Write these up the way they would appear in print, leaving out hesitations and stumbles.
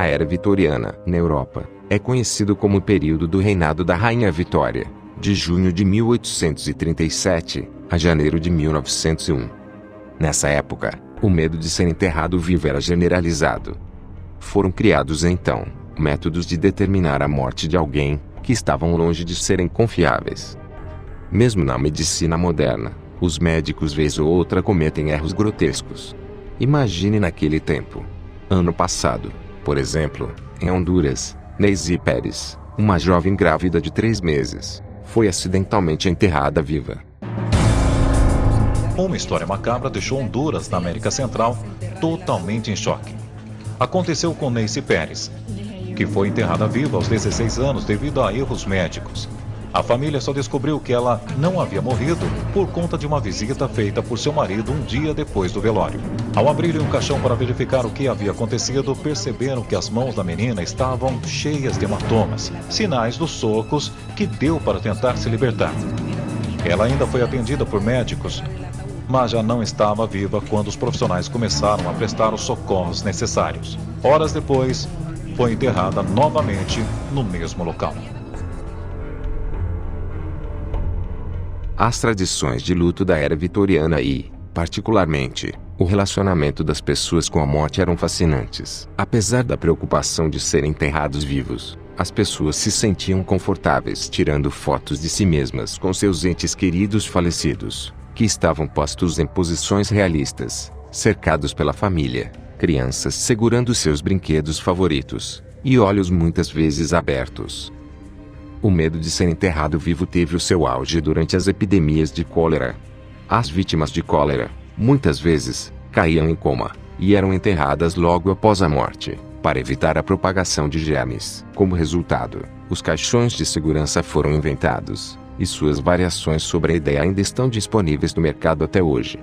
A era vitoriana, na Europa, é conhecido como o período do reinado da Rainha Vitória, de junho de 1837 a janeiro de 1901. Nessa época, o medo de ser enterrado vivo era generalizado. Foram criados então métodos de determinar a morte de alguém que estavam longe de serem confiáveis. Mesmo na medicina moderna, os médicos vez ou outra cometem erros grotescos. Imagine naquele tempo. Ano passado, por exemplo, em Honduras, Neisy Pérez, uma jovem grávida de 3 meses, foi acidentalmente enterrada viva. Uma história macabra deixou Honduras, na América Central, totalmente em choque. Aconteceu com Neisy Pérez, que foi enterrada viva aos 16 anos devido a erros médicos. A família só descobriu que ela não havia morrido por conta de uma visita feita por seu marido um dia depois do velório. Ao abrirem um caixão para verificar o que havia acontecido, perceberam que as mãos da menina estavam cheias de hematomas, sinais dos socos que deu para tentar se libertar. Ela ainda foi atendida por médicos, mas já não estava viva quando os profissionais começaram a prestar os socorros necessários. Horas depois, foi enterrada novamente no mesmo local. As tradições de luto da era vitoriana e, particularmente, o relacionamento das pessoas com a morte eram fascinantes. Apesar da preocupação de serem enterrados vivos, as pessoas se sentiam confortáveis tirando fotos de si mesmas com seus entes queridos falecidos, que estavam postos em posições realistas, cercados pela família, crianças segurando seus brinquedos favoritos, e olhos muitas vezes abertos. O medo de ser enterrado vivo teve o seu auge durante as epidemias de cólera. As vítimas de cólera, muitas vezes, caíam em coma, e eram enterradas logo após a morte, para evitar a propagação de germes. Como resultado, os caixões de segurança foram inventados, e suas variações sobre a ideia ainda estão disponíveis no mercado até hoje.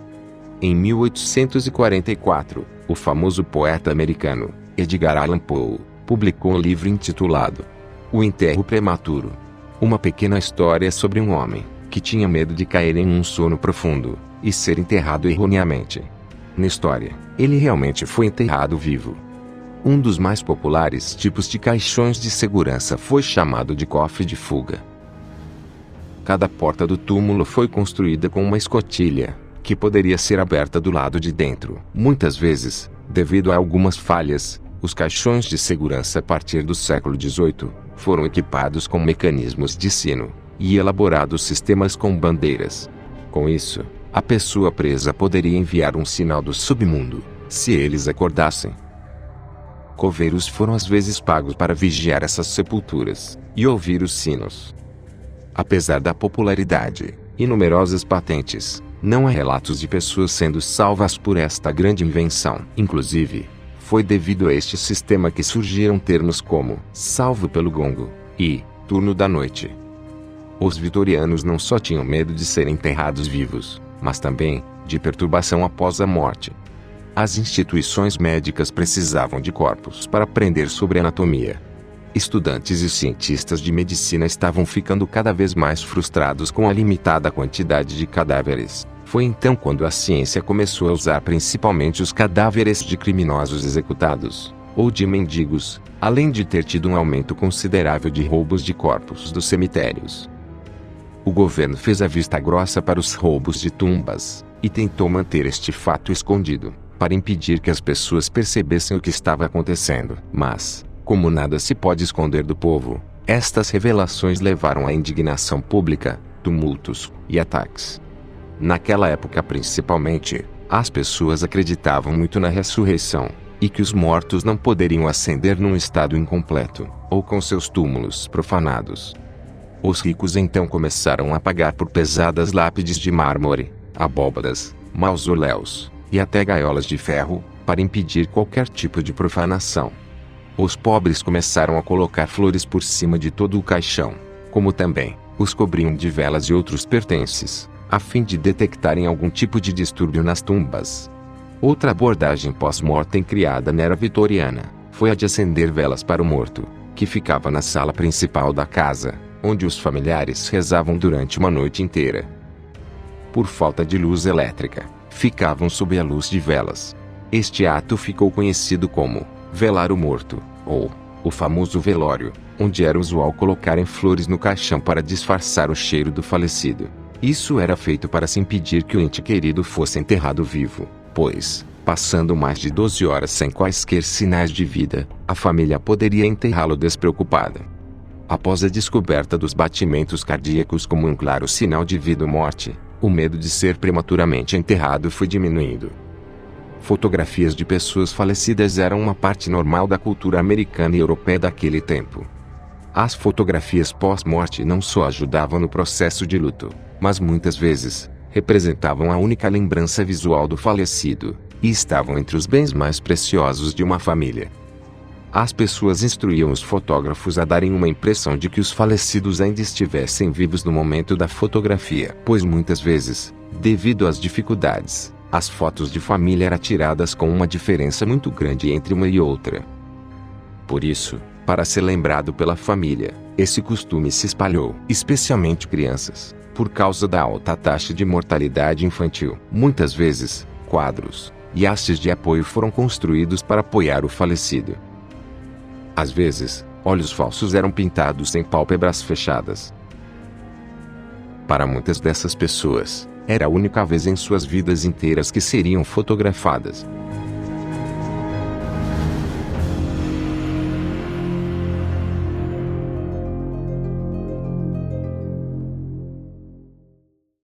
Em 1844, o famoso poeta americano, Edgar Allan Poe, publicou um livro intitulado O Enterro Prematuro. Uma pequena história sobre um homem que tinha medo de cair em um sono profundo e ser enterrado erroneamente. Na história, ele realmente foi enterrado vivo. Um dos mais populares tipos de caixões de segurança foi chamado de cofre de fuga. Cada porta do túmulo foi construída com uma escotilha, que poderia ser aberta do lado de dentro. Muitas vezes, devido a algumas falhas, os caixões de segurança a partir do século XVIII foram equipados com mecanismos de sino e elaborados sistemas com bandeiras. Com isso, a pessoa presa poderia enviar um sinal do submundo, se eles acordassem. Coveiros foram às vezes pagos para vigiar essas sepulturas e ouvir os sinos. Apesar da popularidade e numerosas patentes, não há relatos de pessoas sendo salvas por esta grande invenção. Inclusive, foi devido a este sistema que surgiram termos como salvo pelo gongo e turno da noite. Os vitorianos não só tinham medo de serem enterrados vivos, mas também de perturbação após a morte. As instituições médicas precisavam de corpos para aprender sobre anatomia. Estudantes e cientistas de medicina estavam ficando cada vez mais frustrados com a limitada quantidade de cadáveres. Foi então quando a ciência começou a usar principalmente os cadáveres de criminosos executados, ou de mendigos, além de ter tido um aumento considerável de roubos de corpos dos cemitérios. O governo fez a vista grossa para os roubos de tumbas, e tentou manter este fato escondido, para impedir que as pessoas percebessem o que estava acontecendo. Mas, como nada se pode esconder do povo, estas revelações levaram à indignação pública, tumultos e ataques. Naquela época principalmente, as pessoas acreditavam muito na ressurreição, e que os mortos não poderiam ascender num estado incompleto, ou com seus túmulos profanados. Os ricos então começaram a pagar por pesadas lápides de mármore, abóbadas, mausoléus, e até gaiolas de ferro, para impedir qualquer tipo de profanação. Os pobres começaram a colocar flores por cima de todo o caixão, como também os cobriam de velas e outros pertences, a fim de detectarem algum tipo de distúrbio nas tumbas. Outra abordagem pós-mortem criada na era vitoriana foi a de acender velas para o morto, que ficava na sala principal da casa, onde os familiares rezavam durante uma noite inteira. Por falta de luz elétrica, ficavam sob a luz de velas. Este ato ficou conhecido como velar o morto, ou o famoso velório, onde era usual colocarem flores no caixão para disfarçar o cheiro do falecido. Isso era feito para se impedir que o ente querido fosse enterrado vivo, pois, passando mais de 12 horas sem quaisquer sinais de vida, a família poderia enterrá-lo despreocupada. Após a descoberta dos batimentos cardíacos como um claro sinal de vida ou morte, o medo de ser prematuramente enterrado foi diminuindo. Fotografias de pessoas falecidas eram uma parte normal da cultura americana e europeia daquele tempo. As fotografias pós-morte não só ajudavam no processo de luto, mas muitas vezes representavam a única lembrança visual do falecido, e estavam entre os bens mais preciosos de uma família. As pessoas instruíam os fotógrafos a darem uma impressão de que os falecidos ainda estivessem vivos no momento da fotografia, pois muitas vezes, devido às dificuldades, as fotos de família eram tiradas com uma diferença muito grande entre uma e outra. Por isso, para ser lembrado pela família, esse costume se espalhou, especialmente crianças, por causa da alta taxa de mortalidade infantil. Muitas vezes, quadros e hastes de apoio foram construídos para apoiar o falecido. Às vezes, olhos falsos eram pintados sem pálpebras fechadas. Para muitas dessas pessoas, era a única vez em suas vidas inteiras que seriam fotografadas.